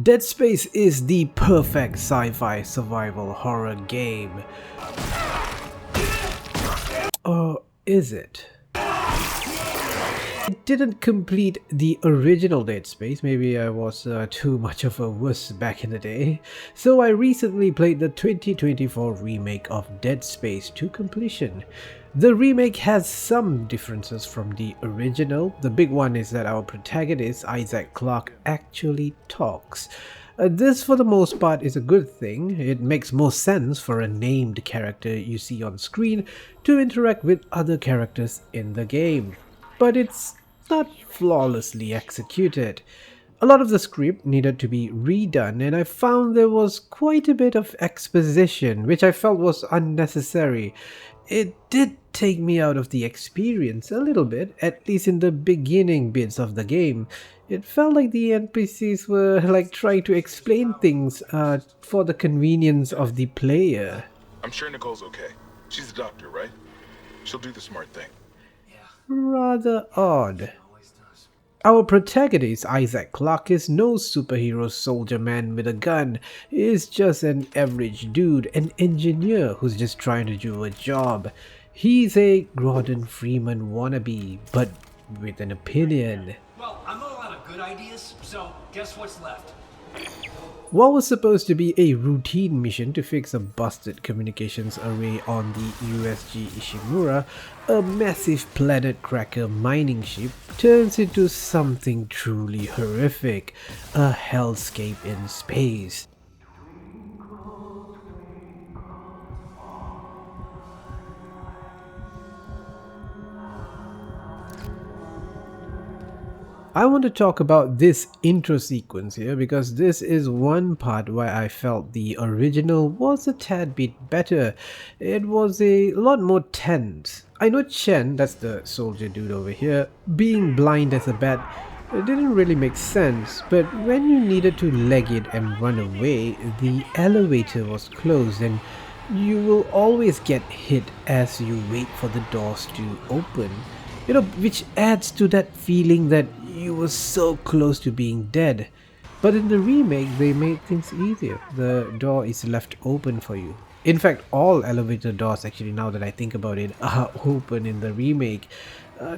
Dead Space is the perfect sci-fi survival horror game. Or is it? I didn't complete the original Dead Space, maybe I was too much of a wuss back in the day, so I recently played the 2024 remake of Dead Space to completion. The remake has some differences from the original. The big one is that our protagonist, Isaac Clarke, actually talks. This for the most part is a good thing. It makes more sense for a named character you see on screen to interact with other characters in the game. But it's not flawlessly executed. A lot of the script needed to be redone, and I found there was quite a bit of exposition, which I felt was unnecessary. It did take me out of the experience a little bit, at least in the beginning bits of the game. It felt like the NPCs were trying to explain things for the convenience of the player. I'm sure Nicole's okay. She's a doctor, right? She'll do the smart thing. Rather odd. Our protagonist, Isaac Clarke, is no superhero soldier man with a gun. He's just an average dude, an engineer who's just trying to do a job. He's a Gordon Freeman wannabe, but with an opinion. Well, I'm all out of good ideas, so guess what's left? What was supposed to be a routine mission to fix a busted communications array on the USG Ishimura, a massive planet cracker mining ship, turns into something truly horrific, a hellscape in space. I want to talk about this intro sequence here because this is one part where I felt the original was a tad bit better. It was a lot more tense. I know Chen, that's the soldier dude over here, being blind as a bat, it didn't really make sense, but when you needed to leg it and run away, the elevator was closed and you will always get hit as you wait for the doors to open. Which adds to that feeling that you were so close to being dead. But in the remake, they made things easier. The door is left open for you. In fact, all elevator doors, actually, now that I think about it, are open in the remake.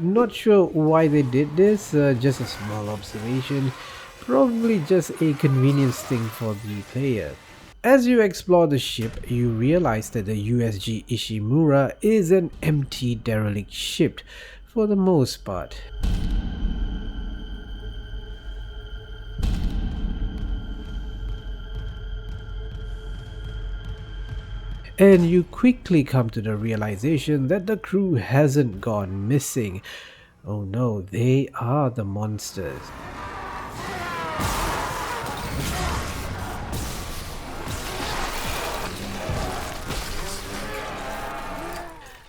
Not sure why they did this, just a small observation. Probably just a convenience thing for the player. As you explore the ship, you realize that the USG Ishimura is an empty derelict ship, for the most part. And you quickly come to the realization that the crew hasn't gone missing. Oh no, they are the monsters.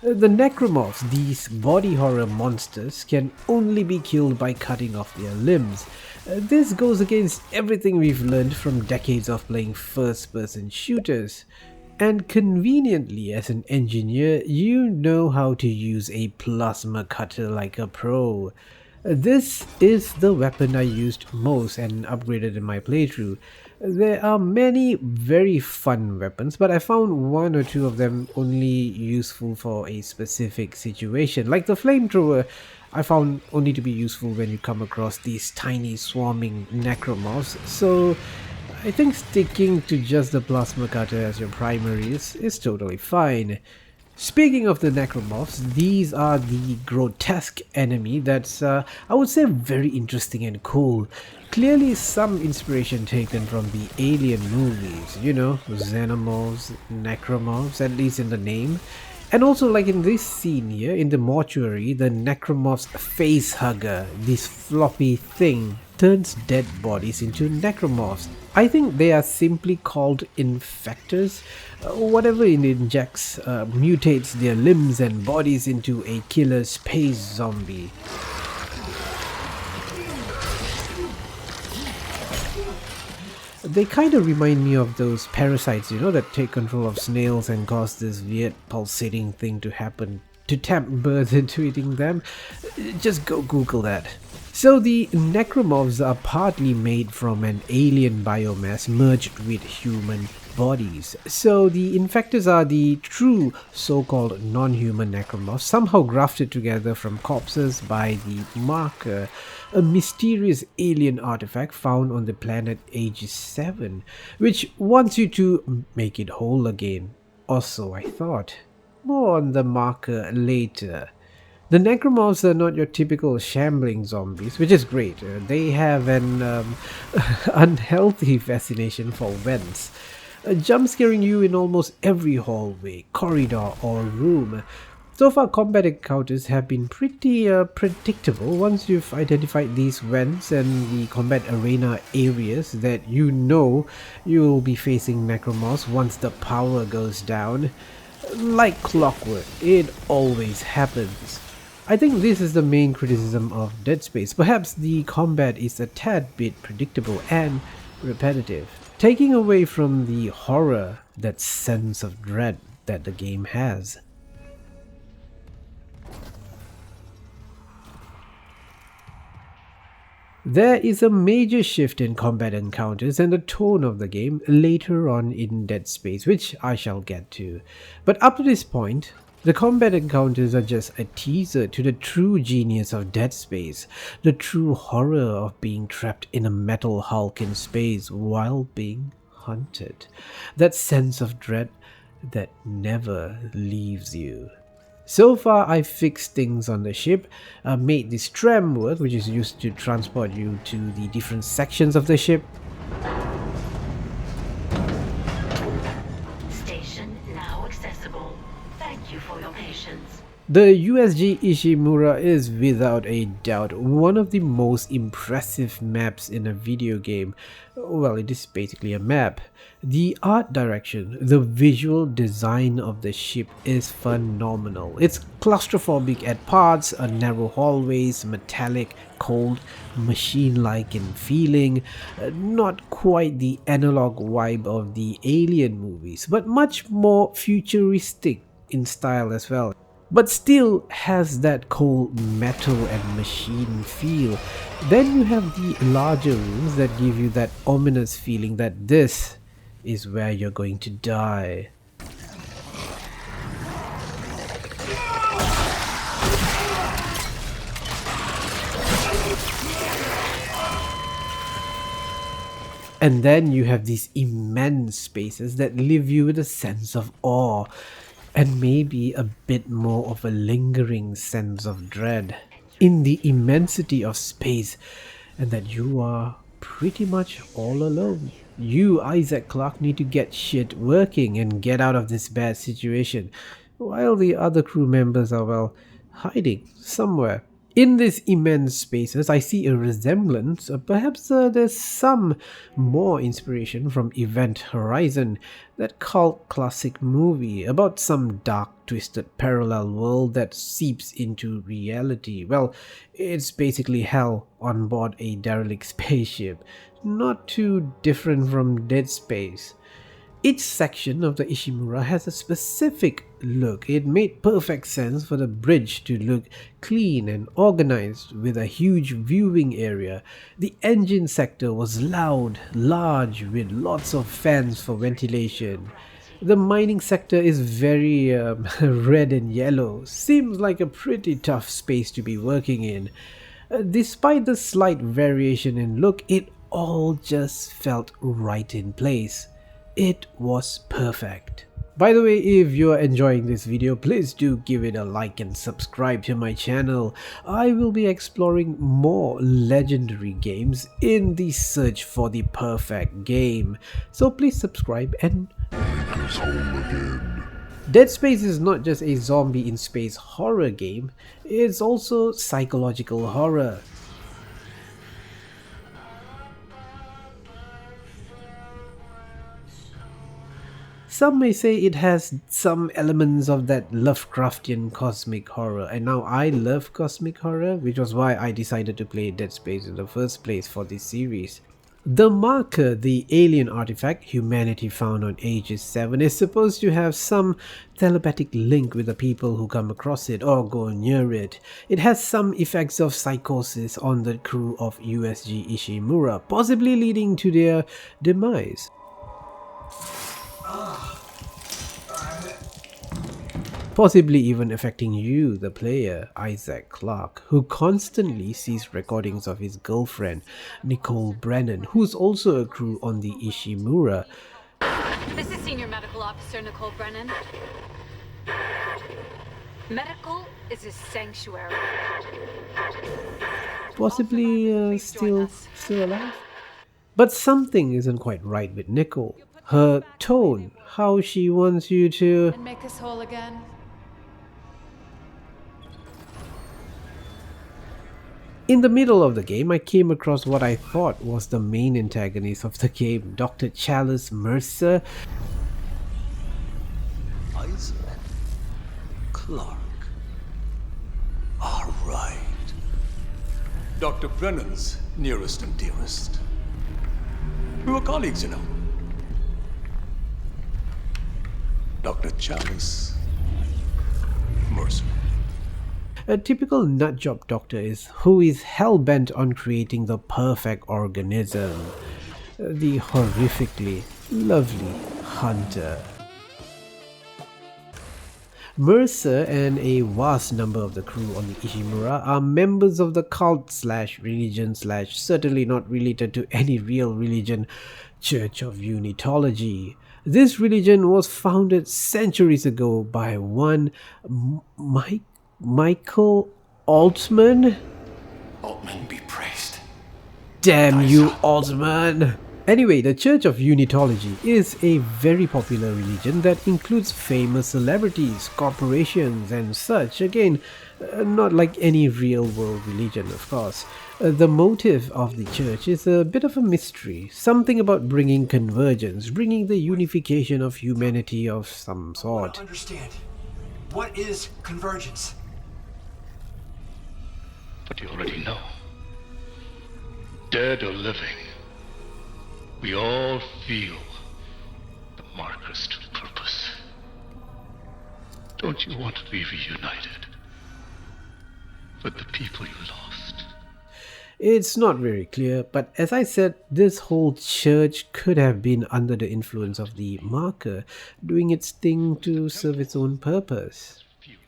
The Necromorphs, these body horror monsters, can only be killed by cutting off their limbs. This goes against everything we've learned from decades of playing first-person shooters. And conveniently, as an engineer, you know how to use a plasma cutter like a pro. This is the weapon I used most and upgraded in my playthrough. There are many very fun weapons, but I found one or two of them only useful for a specific situation. Like the flamethrower, I found only to be useful when you come across these tiny swarming necromorphs, so I think sticking to just the plasma cutter as your primary is totally fine. Speaking of the necromorphs, these are the grotesque enemy that's, I would say, very interesting and cool. Clearly some inspiration taken from the Alien movies, xenomorphs, necromorphs, at least in the name. And also, like in this scene here, in the mortuary, the necromorph's face hugger, this floppy thing, turns dead bodies into necromorphs. I think they are simply called infectors. Whatever it injects mutates their limbs and bodies into a killer space zombie. They kind of remind me of those parasites, that take control of snails and cause this weird pulsating thing to happen to tempt birds into eating them. Just go Google that. So the necromorphs are partly made from an alien biomass merged with human bodies. So the infectors are the true so-called non-human necromorphs, somehow grafted together from corpses by the Marker, a mysterious alien artifact found on the planet Aegis 7, which wants you to make it whole again. Or so I thought. More on the Marker later. The necromorphs are not your typical shambling zombies, which is great. They have an unhealthy fascination for vents, jump scaring you in almost every hallway, corridor, or room. So far, combat encounters have been pretty predictable once you've identified these vents and the combat arena areas that you know you'll be facing necromorphs once the power goes down. Like clockwork, it always happens. I think this is the main criticism of Dead Space. Perhaps the combat is a tad bit predictable and repetitive, taking away from the horror, that sense of dread that the game has. There is a major shift in combat encounters and the tone of the game later on in Dead Space, which I shall get to. But up to this point, the combat encounters are just a teaser to the true genius of Dead Space, the true horror of being trapped in a metal hulk in space while being hunted. That sense of dread that never leaves you. So far, I've fixed things on the ship, made this tram work, which is used to transport you to the different sections of the ship. Station now accessible. Thank you for your patience. The USG Ishimura is without a doubt one of the most impressive maps in a video game. Well, it is basically a map. The art direction, the visual design of the ship is phenomenal. It's claustrophobic at parts, narrow hallways, metallic, cold, machine-like in feeling, not quite the analog vibe of the Alien movies, but much more futuristic in style as well, but still has that cold metal and machine feel. Then you have the larger rooms that give you that ominous feeling that this is where you're going to die. And then you have these immense spaces that leave you with a sense of awe, and maybe a bit more of a lingering sense of dread in the immensity of space, and that you are pretty much all alone. You, Isaac Clarke, need to get shit working and get out of this bad situation, while the other crew members are, well, hiding somewhere. In these immense spaces, I see a resemblance, perhaps there's some more inspiration from Event Horizon, that cult classic movie about some dark, twisted parallel world that seeps into reality. Well, it's basically hell on board a derelict spaceship, not too different from Dead Space. Each section of the Ishimura has a specific look. It made perfect sense for the bridge to look clean and organized with a huge viewing area. The engine sector was loud, large, with lots of fans for ventilation. The mining sector is very red and yellow. Seems like a pretty tough space to be working in. Despite the slight variation in look, it all just felt right in place. It was perfect. By the way, if you're enjoying this video, please do give it a like and subscribe to my channel. I will be exploring more legendary games in the search for the perfect game. So please subscribe and Dead Space is not just a zombie in space horror game, it's also psychological horror. Some may say it has some elements of that Lovecraftian cosmic horror, and now I love cosmic horror, which was why I decided to play Dead Space in the first place for this series. The marker, the alien artifact humanity found on Aegis 7, is supposed to have some telepathic link with the people who come across it or go near it. It has some effects of psychosis on the crew of USG Ishimura, possibly leading to their demise. Possibly even affecting you, the player, Isaac Clarke, who constantly sees recordings of his girlfriend, Nicole Brennan, who's also a crew on the Ishimura. This is Senior Medical Officer Nicole Brennan. Medical is a sanctuary. Possibly still alive? But something isn't quite right with Nicole. Her tone, how she wants you to... And make us whole again. In the middle of the game, I came across what I thought was the main antagonist of the game, Dr. Chalice Mercer. Isaac Clarke. All right. Dr. Brennan's nearest and dearest. We were colleagues, you know. Dr. Chalice Mercer. A typical nutjob doctor who is hell-bent on creating the perfect organism. The horrifically lovely Hunter. Mercer and a vast number of the crew on the Ishimura are members of the cult/religion/ certainly not related to any real religion, Church of Unitology. This religion was founded centuries ago by one Michael Altman? Altman be praised. Damn you, Altman! Anyway, the Church of Unitology is a very popular religion that includes famous celebrities, corporations and such. Again, not like any real-world religion, of course. The motive of the church is a bit of a mystery. Something about bringing convergence, bringing the unification of humanity of some I want sort. to understand. What is convergence? But you already know. Dead or living, we all feel the marker's true purpose. Don't you want to be reunited with the people you lost? It's not very clear, but as I said, this whole church could have been under the influence of the marker, doing its thing to serve its own purpose.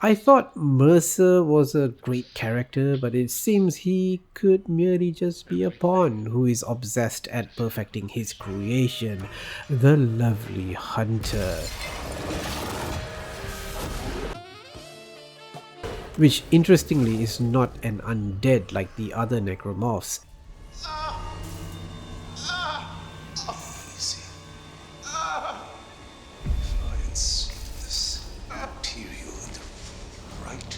I thought Mercer was a great character, but it seems he could merely just be a pawn who is obsessed at perfecting his creation, the lovely Hunter. Which interestingly is not an undead like the other necromorphs. Easy. If I insert this material in the right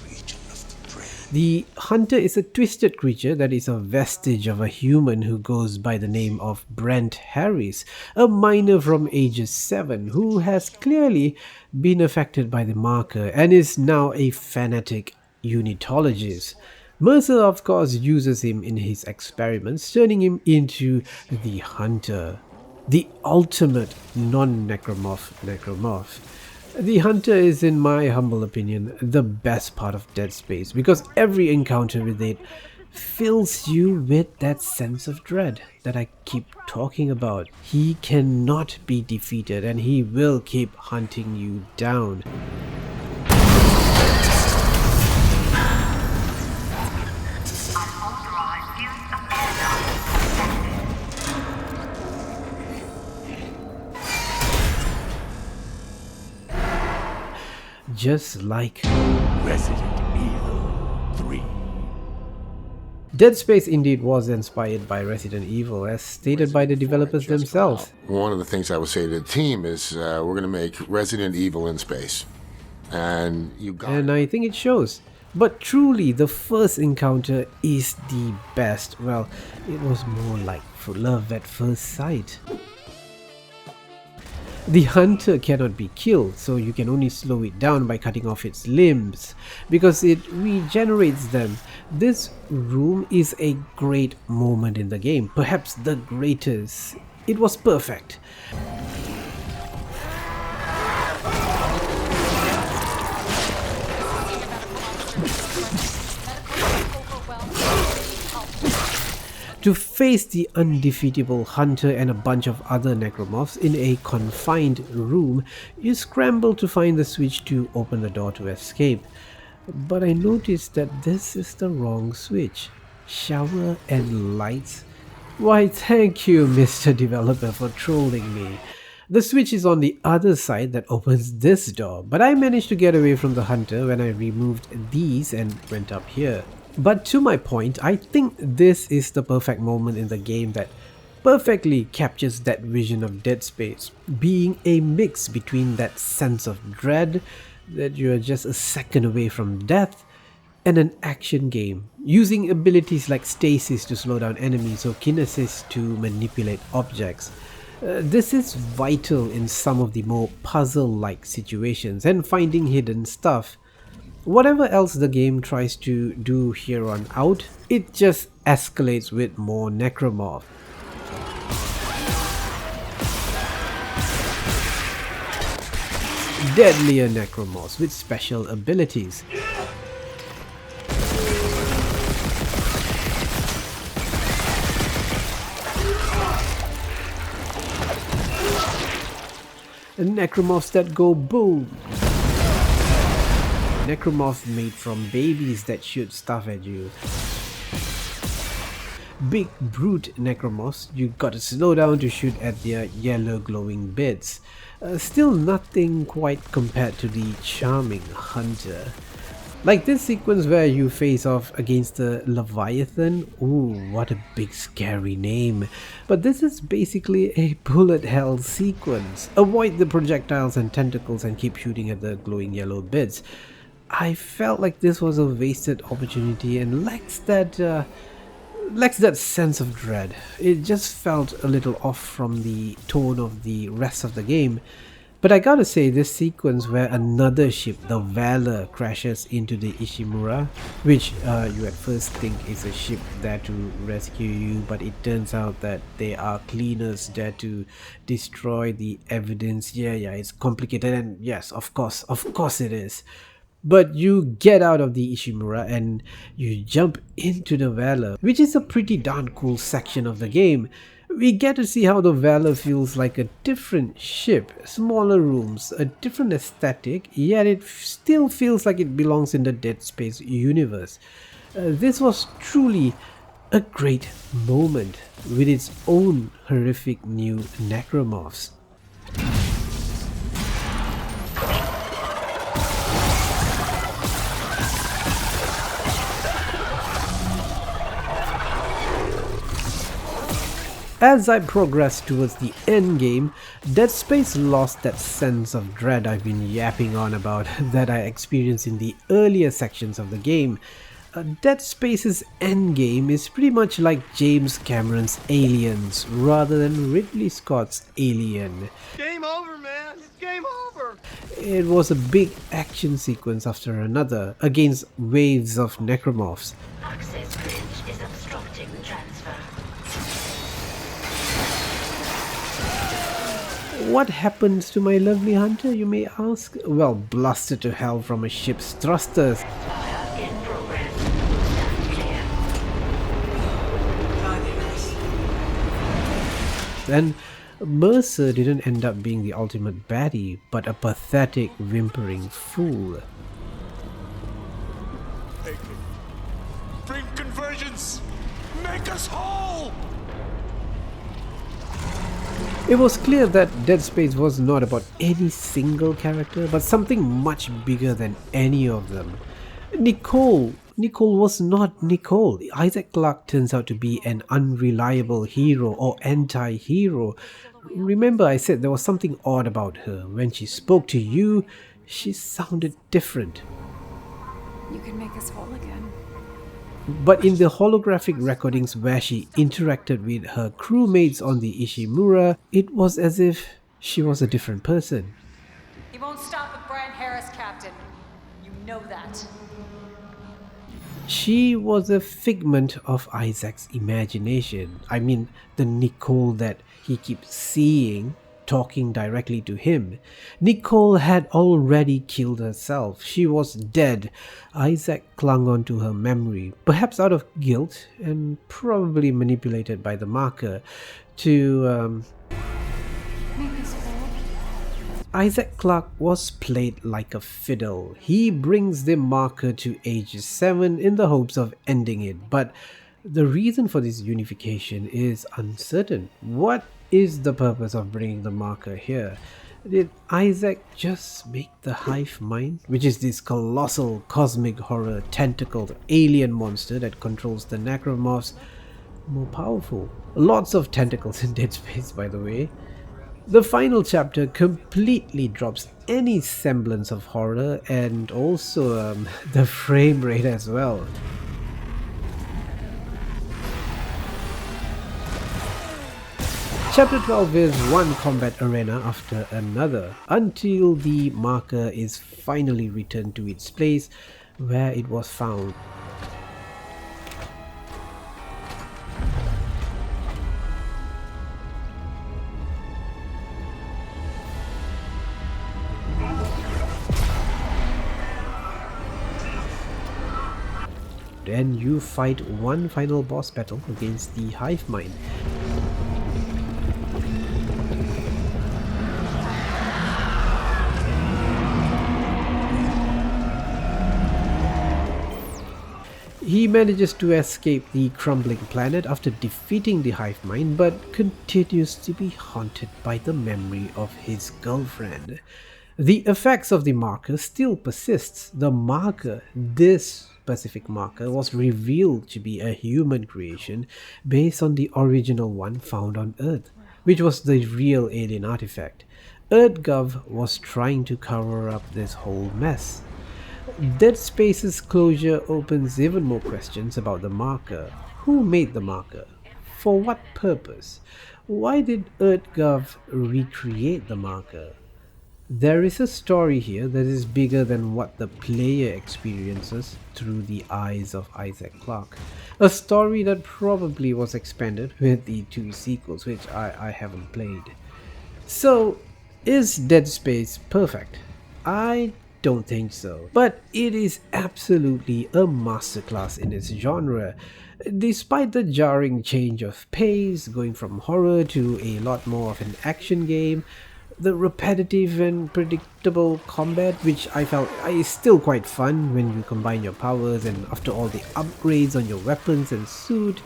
region of the brain. The Hunter is a twisted creature that is a vestige of a human who goes by the name of Brent Harris, a miner from Aegis 7 who has clearly been affected by the marker and is now a fanatic unitologist. Mercer of course uses him in his experiments, turning him into the Hunter, the ultimate non-necromorph. The Hunter is, in my humble opinion, the best part of Dead Space because every encounter with it fills you with that sense of dread that I keep talking about. He cannot be defeated and he will keep hunting you down. Just like Resident Evil 3. Dead Space indeed was inspired by Resident Evil, as stated by the developers themselves. One of the things I would say to the team is we're going to make Resident Evil in space. And you got And I think it shows. But truly, the first encounter is the best. Well, it was more like love at first sight. The hunter cannot be killed, so you can only slow it down by cutting off its limbs, because it regenerates them. This room is a great moment in the game, perhaps the greatest. It was perfect. To face the undefeatable hunter and a bunch of other necromorphs in a confined room, you scramble to find the switch to open the door to escape. But I noticed that this is the wrong switch. Shower and lights? Why, thank you, Mr. Developer, for trolling me. The switch is on the other side that opens this door, but I managed to get away from the hunter when I removed these and went up here. But to my point, I think this is the perfect moment in the game that perfectly captures that vision of Dead Space, being a mix between that sense of dread, that you are just a second away from death, and an action game, using abilities like stasis to slow down enemies or kinesis to manipulate objects. This is vital in some of the more puzzle-like situations and finding hidden stuff. Whatever else the game tries to do here on out, it just escalates with more necromorph. Deadlier necromorphs with special abilities. Necromorphs that go boom. Necromorphs made from babies that shoot stuff at you. Big brute necromorphs, you gotta slow down to shoot at their yellow glowing bits. Still nothing quite compared to the charming hunter. Like this sequence where you face off against the Leviathan. Ooh, what a big scary name. But this is basically a bullet hell sequence. Avoid the projectiles and tentacles and keep shooting at the glowing yellow bits. I felt like this was a wasted opportunity and lacks that sense of dread. It just felt a little off from the tone of the rest of the game. But I gotta say, this sequence where another ship, the Valor, crashes into the Ishimura, which you at first think is a ship there to rescue you, but it turns out that they are cleaners there to destroy the evidence. Yeah, it's complicated, and yes, of course it is. But you get out of the Ishimura and you jump into the Valor, which is a pretty darn cool section of the game. We get to see how the Valor feels like a different ship, smaller rooms, a different aesthetic, yet it still feels like it belongs in the Dead Space universe. This was truly a great moment with its own horrific new necromorphs. As I progressed towards the end game, Dead Space lost that sense of dread I've been yapping on about that I experienced in the earlier sections of the game. Dead Space's endgame is pretty much like James Cameron's Aliens rather than Ridley Scott's Alien. Game over, man! It's game over! It was a big action sequence after another against waves of necromorphs. Access bridge is obstructing the transfer. What happens to my lovely hunter, you may ask? Well, blasted to hell from a ship's thrusters. Fire in progress. Stand clear. And Mercer didn't end up being the ultimate baddie, but a pathetic, whimpering fool. Bring convergence! Make us whole! It was clear that Dead Space was not about any single character, but something much bigger than any of them. Nicole was not Nicole. Isaac Clarke turns out to be an unreliable hero or anti-hero. Remember, I said there was something odd about her. When she spoke to you, she sounded different. You can make us whole again. But in the holographic recordings where she interacted with her crewmates on the Ishimura, it was as if she was a different person. He won't stop with Brian Harris, Captain. You know that. She was a figment of Isaac's imagination. I mean, the Nicole that he keeps seeing talking directly to him. Nicole had already killed herself. She was dead. Isaac clung on to her memory, perhaps out of guilt and probably manipulated by the marker to Isaac Clarke was played like a fiddle. He brings the marker to age 7 in the hopes of ending it, but the reason for this unification is uncertain. What is the purpose of bringing the marker here? Did Isaac just make the hive mind, which is this colossal cosmic horror tentacled alien monster that controls the necromorphs, more powerful? Lots of tentacles in Dead Space, by the way. The final chapter completely drops any semblance of horror and also the frame rate as well. Chapter 12 is one combat arena after another until the marker is finally returned to its place where it was found. Then you fight one final boss battle against the hive mind. He manages to escape the crumbling planet after defeating the hive mind, but continues to be haunted by the memory of his girlfriend. The effects of the marker still persists. The marker, this specific marker, was revealed to be a human creation based on the original one found on Earth, which was the real alien artifact. EarthGov was trying to cover up this whole mess. Dead Space's closure opens even more questions about the marker. Who made the marker? For what purpose? Why did EarthGov recreate the marker? There is a story here that is bigger than what the player experiences through the eyes of Isaac Clarke. A story that probably was expanded with the 2 sequels, which I haven't played. So, is Dead Space perfect? I don't think so, but it is absolutely a masterclass in its genre. Despite the jarring change of pace, going from horror to a lot more of an action game, the repetitive and predictable combat, which I felt is still quite fun when you combine your powers and after all the upgrades on your weapons and suit.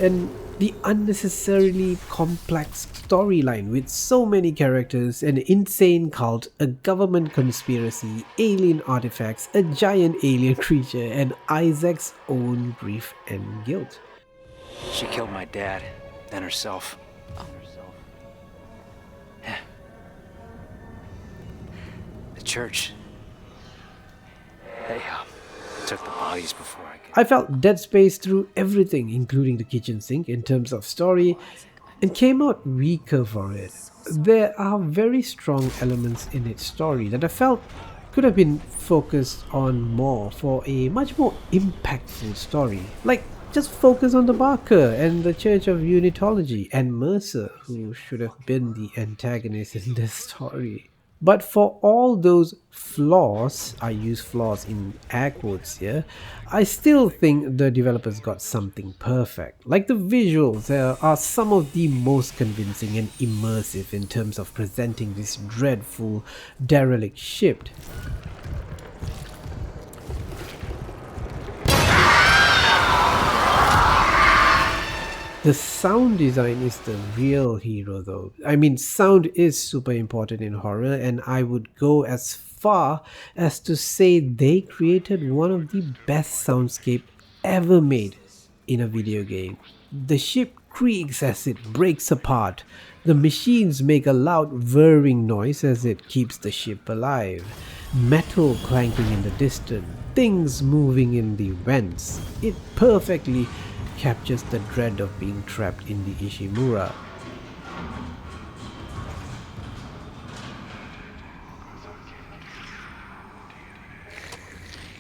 And the unnecessarily complex storyline with so many characters, an insane cult, a government conspiracy, alien artifacts, a giant alien creature, and Isaac's own grief and guilt. She killed my dad, then herself. The church. They took the bodies before I felt Dead Space through everything, including the kitchen sink, in terms of story, and came out weaker for it. There are very strong elements in its story that I felt could have been focused on more for a much more impactful story. Like, just focus on the marker and the Church of Unitology and Mercer, who should have been the antagonist in this story. But for all those flaws, I use flaws in air quotes here, I still think the developers got something perfect. Like the visuals are some of the most convincing and immersive in terms of presenting this dreadful, derelict ship. The sound design is the real hero though. I mean, sound is super important in horror, and I would go as far as to say they created one of the best soundscape ever made in a video game. The ship creaks as it breaks apart. The machines make a loud whirring noise as it keeps the ship alive. Metal clanking in the distance. things moving in the vents. It perfectly captures the dread of being trapped in the Ishimura.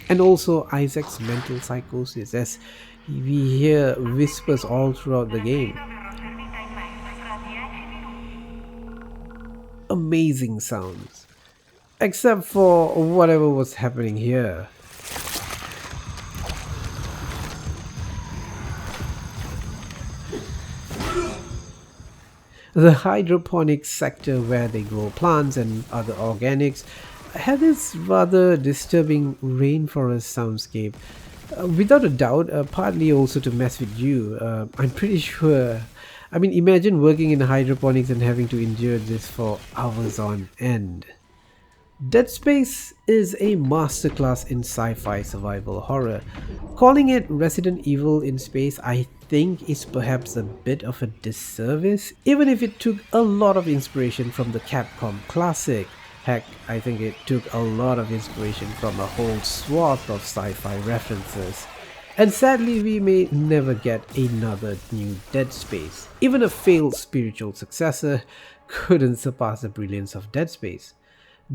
And also Isaac's mental psychosis, as we hear whispers all throughout the game. Amazing sounds. Except for whatever was happening here. The hydroponic sector where they grow plants and other organics had this rather disturbing rainforest soundscape. Without a doubt, partly also to mess with you. I'm pretty sure. I mean, imagine working in hydroponics and having to endure this for hours on end. Dead Space is a masterclass in sci-fi survival horror. Calling it Resident Evil in space, I think, is perhaps a bit of a disservice, even if it took a lot of inspiration from the Capcom classic. Heck, I think it took a lot of inspiration from a whole swath of sci-fi references. And sadly, we may never get another new Dead Space. Even a failed spiritual successor couldn't surpass the brilliance of Dead Space.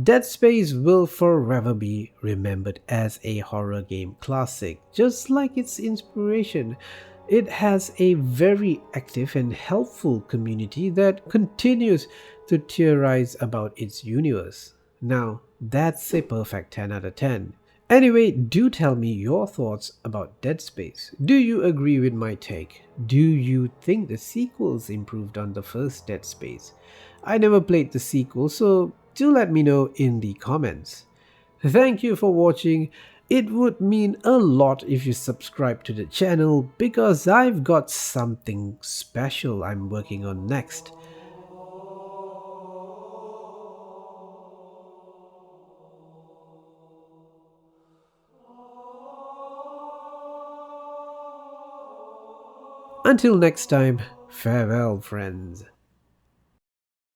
Dead Space will forever be remembered as a horror game classic, just like its inspiration. It has a very active and helpful community that continues to theorize about its universe. Now, that's a perfect 10 out of 10. Anyway, do tell me your thoughts about Dead Space. Do you agree with my take? Do you think the sequels improved on the first Dead Space? I never played the sequel, so do let me know in the comments. Thank you for watching. It would mean a lot if you subscribe to the channel because I've got something special I'm working on next. Until next time, farewell friends.